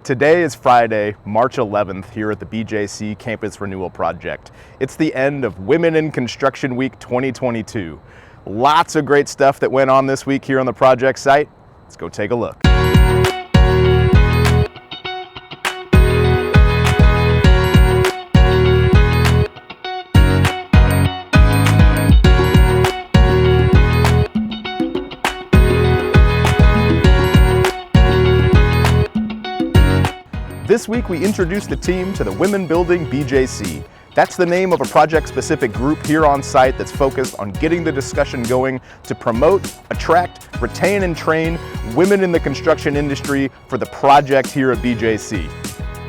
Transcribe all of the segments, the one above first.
Today is Friday, March 11th, here at the BJC Campus Renewal Project. It's the end of Women in Construction Week 2022. Lots of great stuff that went on this week here on the project site. Let's go take a look. This week we introduced the team to the Women Building BJC. That's the name of a project-specific group here on site that's focused on getting the discussion going to promote, attract, retain, and train women in the construction industry for the project here at BJC.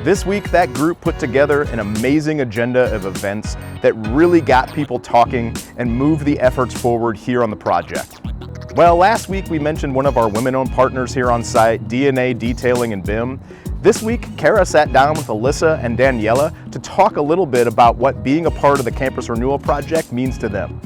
This week that group put together an amazing agenda of events that really got people talking and moved the efforts forward here on the project. Well, last week we mentioned one of our women-owned partners here on site, DNA Detailing and BIM. This week, Kara sat down with Alyssa and Daniela to talk a little bit about what being a part of the Campus Renewal Project means to them.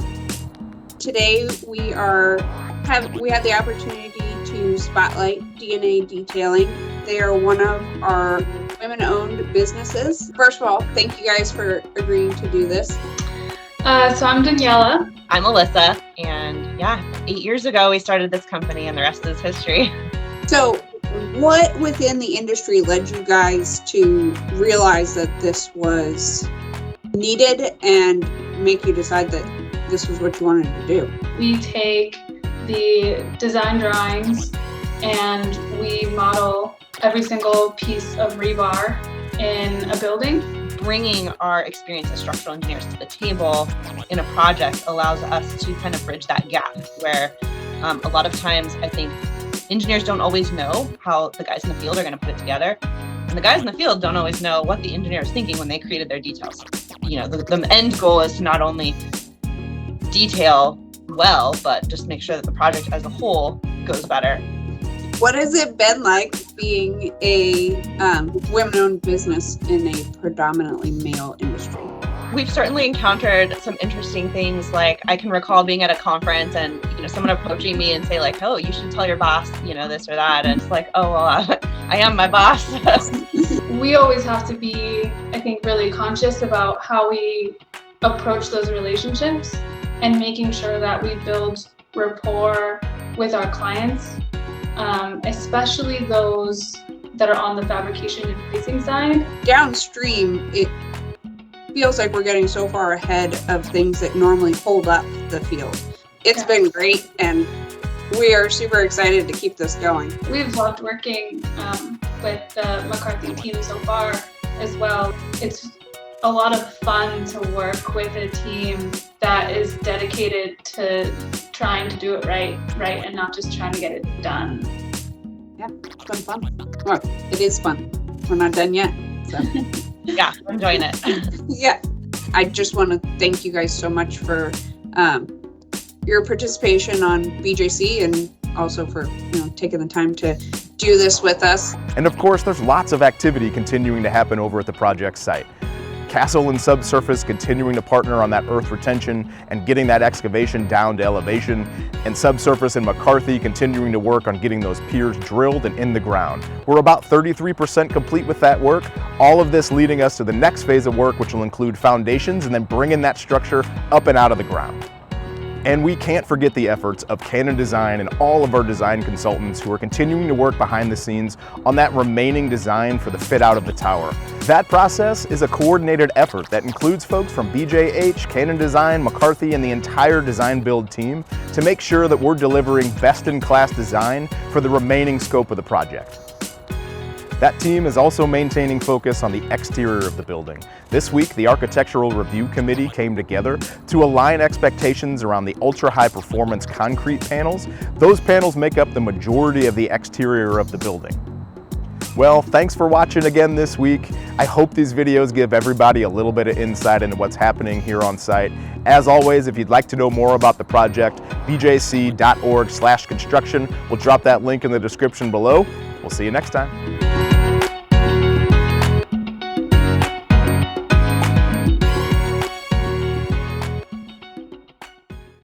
Today we have the opportunity to spotlight DNA Detailing. They are one of our women-owned businesses. First of all, thank you guys for agreeing to do this. So I'm Daniela. I'm Alyssa, and 8 years ago we started this company and the rest is history. So what within the industry led you guys to realize that this was needed and make you decide that this was what you wanted to do? We take the design drawings and we model every single piece of rebar in a building. Bringing our experience as structural engineers to the table in a project allows us to kind of bridge that gap where a lot of times I think engineers don't always know how the guys in the field are going to put it together. And the guys in the field don't always know what the engineer is thinking when they created their details. You know, the end goal is to not only detail well, but just make sure that the project as a whole goes better. What has it been like being a women-owned business in a predominantly male industry? We've certainly encountered some interesting things. Like I can recall being at a conference and someone approaching me and say like, "Oh, you should tell your boss, this or that." And it's like, "Oh, well, I am my boss." We always have to be, I think, really conscious about how we approach those relationships and making sure that we build rapport with our clients, especially those that are on the fabrication and placing side. Downstream, it feels like we're getting so far ahead of things that normally hold up the field. It's been great, and we are super excited to keep this going. We've loved working with the McCarthy team so far as well. It's a lot of fun to work with a team that is dedicated to trying to do it right, and not just trying to get it done. Yeah, it's been fun. Well, it is fun. We're not done yet. So. Yeah, I'm enjoying it. Yeah, I just want to thank you guys so much for your participation on BJC and also for taking the time to do this with us. And of course, there's lots of activity continuing to happen over at the project site. Castle and Subsurface continuing to partner on that earth retention and getting that excavation down to elevation, and Subsurface and McCarthy continuing to work on getting those piers drilled and in the ground. We're about 33% complete with that work, all of this leading us to the next phase of work, which will include foundations and then bringing that structure up and out of the ground. And we can't forget the efforts of Canon Design and all of our design consultants who are continuing to work behind the scenes on that remaining design for the fit out of the tower. That process is a coordinated effort that includes folks from BJH, Canon Design, McCarthy, and the entire design build team to make sure that we're delivering best-in-class design for the remaining scope of the project. That team is also maintaining focus on the exterior of the building. This week, the Architectural Review Committee came together to align expectations around the ultra-high performance concrete panels. Those panels make up the majority of the exterior of the building. Well, thanks for watching again this week. I hope these videos give everybody a little bit of insight into what's happening here on site. As always, if you'd like to know more about the project, bjc.org/construction. We'll drop that link in the description below. We'll see you next time.